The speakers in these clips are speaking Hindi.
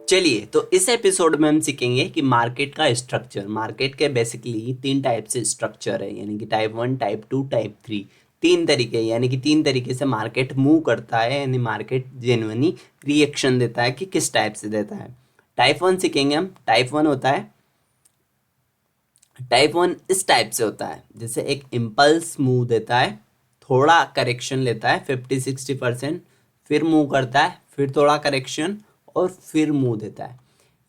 चलिए, तो इस एपिसोड में हम सीखेंगे कि मार्केट का स्ट्रक्चर। मार्केट के बेसिकली तीन टाइप से स्ट्रक्चर है, यानी कि type one, type two, type three. तीन तरीके, यानी कि तीन तरीके से मार्केट मूव करता है, यानी मार्केट जेन्युइनली रिएक्शन देता है कि किस टाइप से देता है। टाइप वन सीखेंगे हम। टाइप वन इस टाइप से होता है, जैसे एक इम्पल्स मूव देता है, थोड़ा करेक्शन लेता है 50-60%, फिर मूव करता है, फिर थोड़ा करेक्शन और फिर मूव देता है।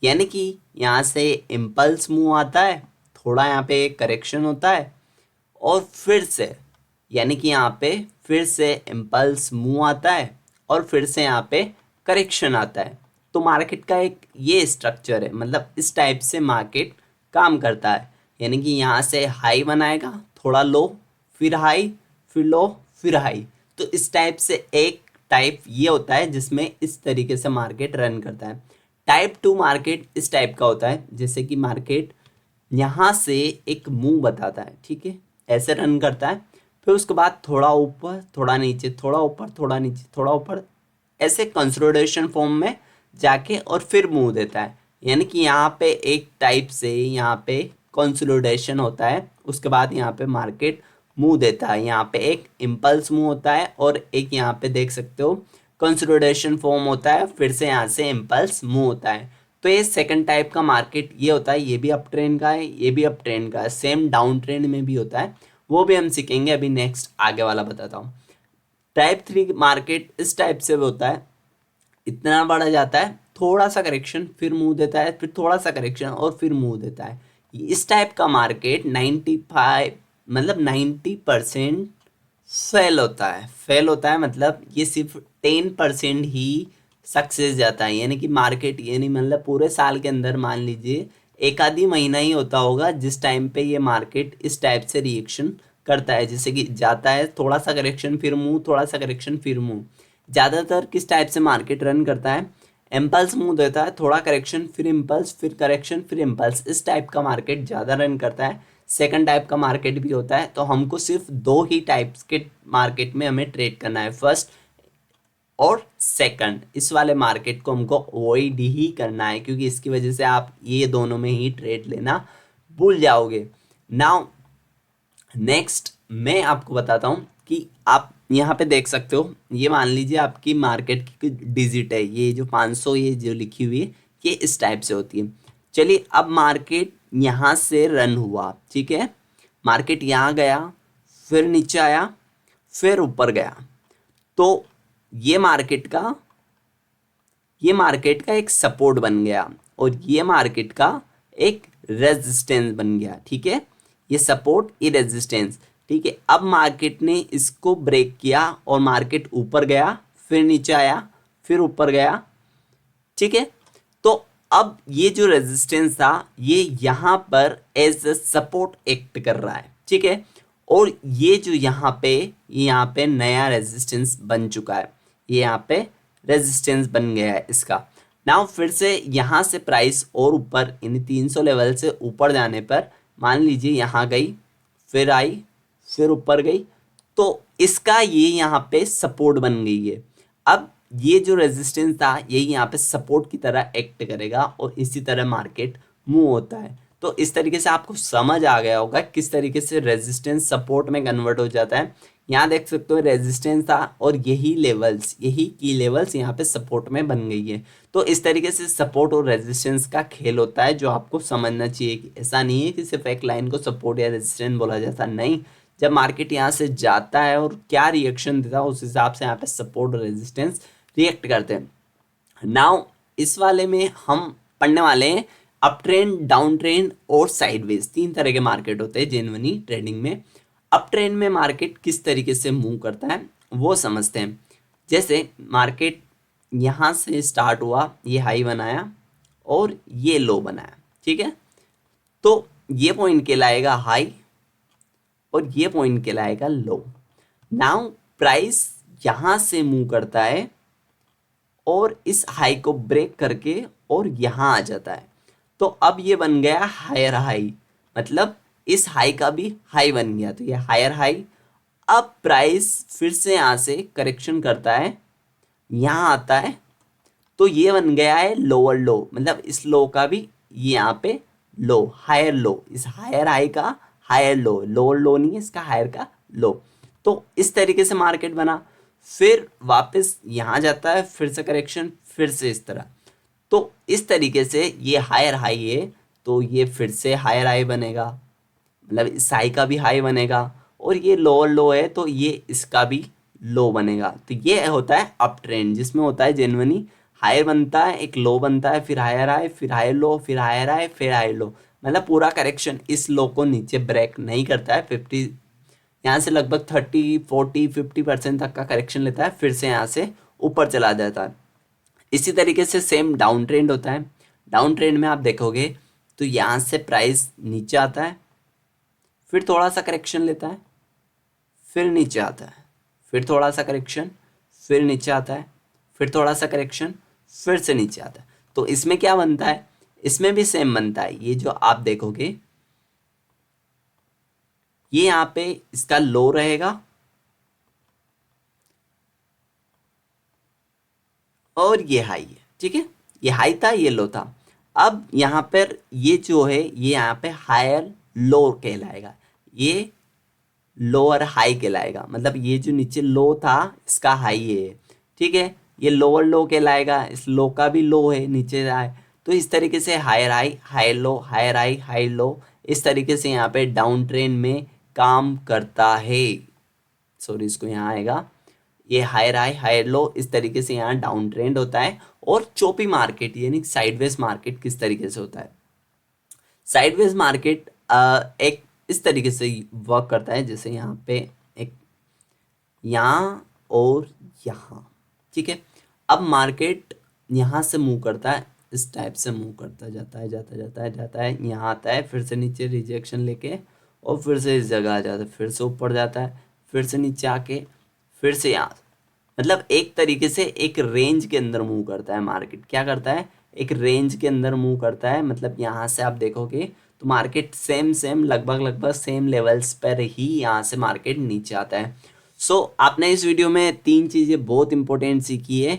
यानी कि यहाँ से इम्पल्स मूव आता है, थोड़ा यहाँ पे करेक्शन होता है और फिर से, यानी कि यहाँ पे फिर से इम्पल्स मूव आता है और फिर से यहाँ पे करेक्शन आता है। तो मार्केट का एक ये स्ट्रक्चर है, मतलब इस टाइप से मार्केट काम करता है। यानी कि यहाँ से हाई बनाएगा, थोड़ा लो, फिर हाई, फिर लो, फिर हाई। तो इस टाइप से एक टाइप ये होता है जिसमें इस तरीके से मार्केट रन करता है। टाइप टू मार्केट इस टाइप का होता है, जैसे कि मार्केट यहाँ से एक मुंह बताता है, ठीक है, ऐसे रन करता है, फिर उसके बाद थोड़ा ऊपर, थोड़ा नीचे, थोड़ा ऊपर, थोड़ा नीचे, थोड़ा ऊपर, ऐसे कंसोलिडेशन फॉर्म में जाके और फिर मुंह देता है। यानी कि यहाँ पे एक टाइप से यहाँ पे कंसोलिडेशन होता है, उसके बाद यहाँ पे मार्केट मुंह देता है। यहाँ पे एक इम्पल्स मुंह होता है और एक यहाँ पे देख सकते हो कंसोलिडेशन फॉर्म होता है, फिर से यहाँ से इम्पल्स मुंह होता है। तो ये सेकंड टाइप का मार्केट ये होता है, ये भी अप ट्रेंड का है, ये भी अप ट्रेंड का है, सेम डाउन ट्रेंड में भी होता है, वो भी हम सीखेंगे। अभी नेक्स्ट आगे वाला बताता हूँ। टाइप थ्री मार्केट इस टाइप से भी होता है, इतना बढ़ा जाता है, थोड़ा सा करेक्शन, फिर मुंह देता है, फिर थोड़ा सा करेक्शन और फिर मुंह देता है। इस टाइप का मार्केट 95 मतलब 90% फेल होता है, मतलब ये सिर्फ 10% ही सक्सेस जाता है। यानी कि मार्केट, यानी मतलब पूरे साल के अंदर मान लीजिए एक आधी महीना ही होता होगा जिस टाइम पे ये मार्केट इस टाइप से रिएक्शन करता है, जैसे कि जाता है, थोड़ा सा करेक्शन, फिर मूव, थोड़ा सा करेक्शन, फिर मूव। ज़्यादातर किस टाइप से मार्केट रन करता है, इम्पल्स मूव देता है, थोड़ा करेक्शन, फिर इम्पल्स, फिर करेक्शन, फिर इम्पल्स, इस टाइप का मार्केट ज़्यादा रन करता है। सेकंड टाइप का मार्केट भी होता है। तो हमको सिर्फ दो ही टाइप्स के मार्केट में हमें ट्रेड करना है, फर्स्ट और सेकंड। इस वाले मार्केट को हमको अवॉइड ही करना है, क्योंकि इसकी वजह से आप ये दोनों में ही ट्रेड लेना भूल जाओगे। नाउ नेक्स्ट मैं आपको बताता हूँ कि आप यहाँ पे देख सकते हो, ये मान लीजिए आपकी मार्केट की डिजिट है, ये जो 500 ये जो लिखी हुई है, ये इस टाइप से होती है। चलिए, अब मार्केट यहाँ से रन हुआ, ठीक है, मार्केट यहाँ गया, फिर नीचे आया, फिर ऊपर गया। तो ये मार्केट का ये मार्केट का एक सपोर्ट बन गया और ये मार्केट का एक रेजिस्टेंस बन गया, ठीक है, ये सपोर्ट, ये रेजिस्टेंस, ठीक है। अब मार्केट ने इसको ब्रेक किया और मार्केट ऊपर गया, फिर नीचे आया, फिर ऊपर गया, ठीक है। तो अब ये जो रेजिस्टेंस था, ये यहाँ पर एज अ सपोर्ट एक्ट कर रहा है, ठीक है। और ये जो यहाँ पे नया रेजिस्टेंस बन चुका है, ये यहाँ पे रेजिस्टेंस बन गया है इसका। नाउ फिर से यहाँ से प्राइस और ऊपर, इन 300 लेवल से ऊपर जाने पर मान लीजिए यहाँ गई, फिर आई, फिर ऊपर गई, तो इसका ये यहाँ पे सपोर्ट बन गई है। अब ये जो रेजिस्टेंस था, यही यहाँ पे सपोर्ट की तरह एक्ट करेगा और इसी तरह मार्केट मूव होता है। तो इस तरीके से आपको समझ आ गया होगा किस तरीके से रेजिस्टेंस सपोर्ट में कन्वर्ट हो जाता है। यहाँ देख सकते हो रेजिस्टेंस था और यही लेवल्स, यही की लेवल्स यहाँ पे सपोर्ट में बन गई है। तो इस तरीके से सपोर्ट और रेजिस्टेंस का खेल होता है, जो आपको समझना चाहिए कि ऐसा नहीं है कि सिर्फ एक लाइन को सपोर्ट या रेजिस्टेंस बोला जाता, नहीं। जब मार्केट यहाँ से जाता है और क्या रिएक्शन देता है, उस हिसाब से यहाँ पे सपोर्ट और रेजिस्टेंस रिएक्ट करते हैं। नाउ इस वाले में हम पढ़ने वाले हैं अप ट्रेंड, डाउन ट्रेंड और साइडवेज। तीन तरह के मार्केट होते हैं जेन्युइनली ट्रेडिंग में। अप ट्रेंड में मार्केट किस तरीके से मूव करता है वो समझते हैं। जैसे मार्केट यहाँ से स्टार्ट हुआ, ये हाई बनाया और ये लो बनाया, ठीक है। तो ये पॉइंट कहलाएगा हाई और ये पॉइंट कहलाएगा लो। नाउ प्राइस यहाँ से मूव करता है और इस हाई को ब्रेक करके और यहाँ आ जाता है। तो अब ये बन गया हायर हाई, मतलब इस हाई का भी हाई बन गया, तो ये हायर हाई। अब प्राइस फिर से यहाँ से करेक्शन करता है, यहाँ आता है, तो ये बन गया है लोअर लो, मतलब इस लो का भी ये यहाँ पे लो, हायर लो, इस हायर हाई का हायर लो, लोअर लो नहीं है इसका, हायर का लो। तो इस तरीके से मार्केट बना, फिर वापस यहाँ जाता है, फिर से करेक्शन, फिर से इस तरह। तो इस तरीके से ये हायर हाई है, तो ये फिर से हायर हाई बनेगा, मतलब इस हाई का भी हाई बनेगा, और ये लोअर लो है तो ये इसका भी लो बनेगा। तो ये होता है अप ट्रेंड, जिसमें होता है जेन्युइनली हायर बनता है, एक लो बनता है, फिर हायर हाई, फिर हायर लो, फिर हायर हाई, फिर हायर लो, मतलब पूरा करेक्शन इस लो को नीचे ब्रेक नहीं करता है। 50 यहाँ से लगभग 30 40 50% तक का करेक्शन लेता है, फिर से यहाँ से ऊपर चला जाता है। इसी तरीके से सेम डाउन ट्रेंड होता है। डाउन ट्रेंड में आप देखोगे तो यहाँ से प्राइस नीचे आता है, फिर थोड़ा सा करेक्शन लेता है, फिर नीचे आता है, फिर थोड़ा सा करेक्शन, फिर नीचे आता है, फिर थोड़ा सा करेक्शन, फिर से नीचे आता है। तो इसमें क्या बनता है, इसमें भी सेम बनता है। ये जो आप देखोगे ये यहाँ पे इसका लो रहेगा, और ये हाई है, ठीक है। ये हाई था, ये लो था। अब यहाँ पर ये जो है ये यहाँ पे हायर लो कहलाएगा, ये लोअर हाई कहलाएगा, मतलब ये जो नीचे लो था इसका हाई है, ठीक है। ये लोअर लो कहलाएगा, इस लो का भी लो है, नीचे आए। तो इस तरीके से higher high, higher low, higher high, high low, इस तरीके से यहाँ पे डाउन ट्रेंड में काम करता है। सॉरी, इसको यहाँ आएगा, ये हायर हाई हायर लो, इस तरीके से यहाँ डाउन ट्रेंड होता है। और चोपी मार्केट यानी साइडवेज मार्केट किस तरीके से होता है, साइडवेज मार्केट एक इस तरीके से वर्क करता है, जैसे यहाँ पे एक यहाँ और यहाँ, ठीक है। अब मार्केट यहाँ से मूव करता है, इस टाइप से मूव करता जाता है, जाता जाता है, जाता है, यहाँ आता है, फिर से नीचे रिजेक्शन लेके, और फिर से इस जगह आ जाता है, फिर से ऊपर जाता है, फिर से नीचे आके, फिर से यहाँ, मतलब एक तरीके से एक रेंज के अंदर मूव करता है मार्केट। क्या करता है, एक रेंज के अंदर मूव करता है, मतलब यहाँ से आप देखोगे तो मार्केट सेम सेम लगभग लगभग सेम लेवल्स पर ही यहाँ से मार्केट नीचे आता है। सो आपने इस वीडियो में तीन चीज़ें बहुत इंपॉर्टेंट सीखी है।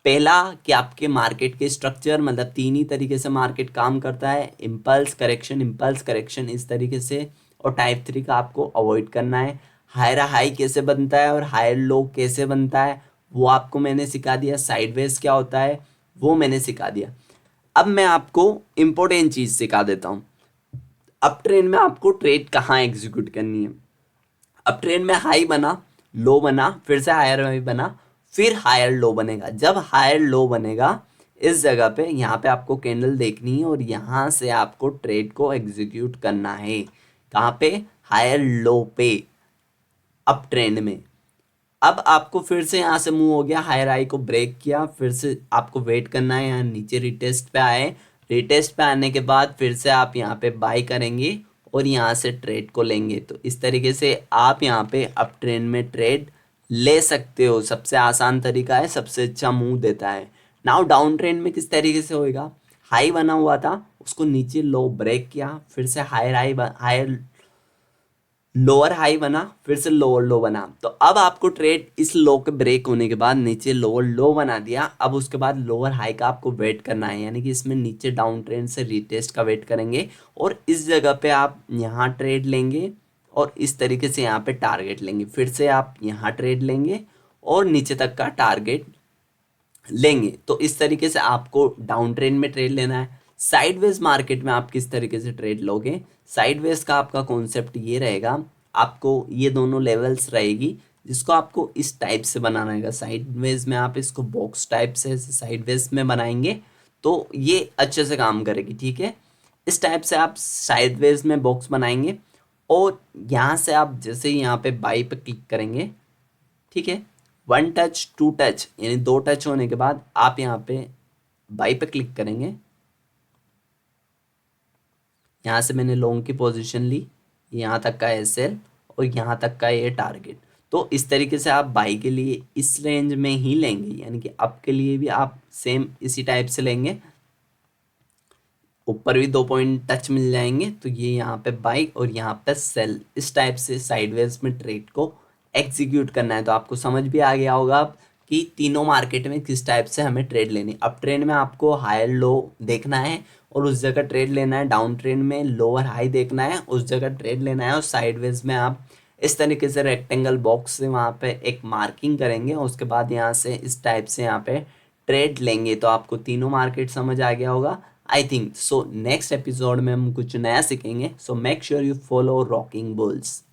पहला कि आपके मार्केट के स्ट्रक्चर, मतलब तीन ही तरीके से मार्केट काम करता है, इम्पल्स करेक्शन, इम्पल्स करेक्शन इस तरीके से, और टाइप 3 का आपको अवॉइड करना है। हायर हाई कैसे बनता है और हायर लो कैसे बनता है वो आपको मैंने सिखा दिया, साइडवेज क्या होता है वो मैंने सिखा दिया। अब मैं आपको इम्पोर्टेंट चीज़ सिखा देता हूँ, अप ट्रेंड में आपको ट्रेड कहाँ एग्जीक्यूट करनी है। अब ट्रेंड में हाई बना, लो बना, फिर से हायर हाई बना, फिर हायर लो बनेगा। जब हायर लो बनेगा इस जगह पे, यहाँ पे आपको कैंडल देखनी है और यहाँ से आपको ट्रेड को एग्जीक्यूट करना है। कहाँ पे, हायर लो पे, अप ट्रेंड में। अब आपको फिर से यहाँ से मूव हो गया, हायर हाई को ब्रेक किया, फिर से आपको वेट करना है, यहाँ नीचे रिटेस्ट पे आए, रिटेस्ट पे आने के बाद फिर से आप यहाँ पे बाई करेंगे और यहाँ से ट्रेड को लेंगे। तो इस तरीके से आप यहाँ पे अप ट्रेंड में ट्रेड ले सकते हो, सबसे आसान तरीका है, सबसे अच्छा मूव देता है। नाउ डाउन ट्रेंड में किस तरीके से होएगा, हाई बना हुआ था उसको नीचे लो ब्रेक किया, फिर से higher high, higher lower high बना, फिर से लोअर लो बना। तो अब आपको ट्रेड इस लो के ब्रेक होने के बाद नीचे लोअर लो बना दिया, अब उसके बाद लोअर हाई का आपको वेट करना है, यानी कि इसमें नीचे डाउन ट्रेंड से रिटेस्ट का वेट करेंगे, और इस जगह पे आप यहाँ ट्रेड लेंगे और इस तरीके से यहाँ पे टारगेट लेंगे, फिर से आप यहाँ ट्रेड लेंगे और नीचे तक का टारगेट लेंगे। तो इस तरीके से आपको डाउन ट्रेंड में ट्रेड लेना है। साइडवेज मार्केट में आप किस तरीके से ट्रेड लोगे, साइडवेज का आपका कॉन्सेप्ट ये रहेगा, आपको ये दोनों लेवल्स रहेगी जिसको आपको इस टाइप से बनाना रहेगा। साइडवेज में आप इसको बॉक्स टाइप से साइडवेज में बनाएंगे तो ये अच्छे से काम करेगी, ठीक है। इस टाइप से आप साइडवेज में बॉक्स बनाएंगे, और यहाँ से आप जैसे ही यहाँ पे बाई पे क्लिक करेंगे, ठीक है, वन टच टू टच यानी दो टच होने के बाद आप यहाँ पे बाई पे क्लिक करेंगे, यहाँ से मैंने लॉन्ग की पोजीशन ली, यहाँ तक का एसएल और यहाँ तक का ये टारगेट। तो इस तरीके से आप बाई के लिए इस रेंज में ही लेंगे, यानी कि अप के लिए भी आप सेम इसी टाइप से लेंगे, ऊपर भी 2 पॉइंट टच मिल जाएंगे, तो ये यहाँ पे बाई और यहाँ पे सेल, इस टाइप से साइडवेज में ट्रेड को एग्जीक्यूट करना है। तो आपको समझ भी आ गया होगा अब कि तीनों मार्केट में किस टाइप से हमें ट्रेड लेनी। अप ट्रेंड में आपको हायर लो देखना है और उस जगह ट्रेड लेना है, डाउन ट्रेंड में लोअर हाई देखना है, उस जगह ट्रेड लेना है, और साइडवेज में आप इस तरीके से रेक्टेंगल बॉक्स से वहाँ पे एक मार्किंग करेंगे, उसके बाद यहाँ से इस टाइप से यहाँ पे ट्रेड लेंगे। तो आपको तीनों मार्केट समझ आ गया होगा I think so. Next episode में हम कुछ नया सीखेंगे। So make sure you follow rocking bulls.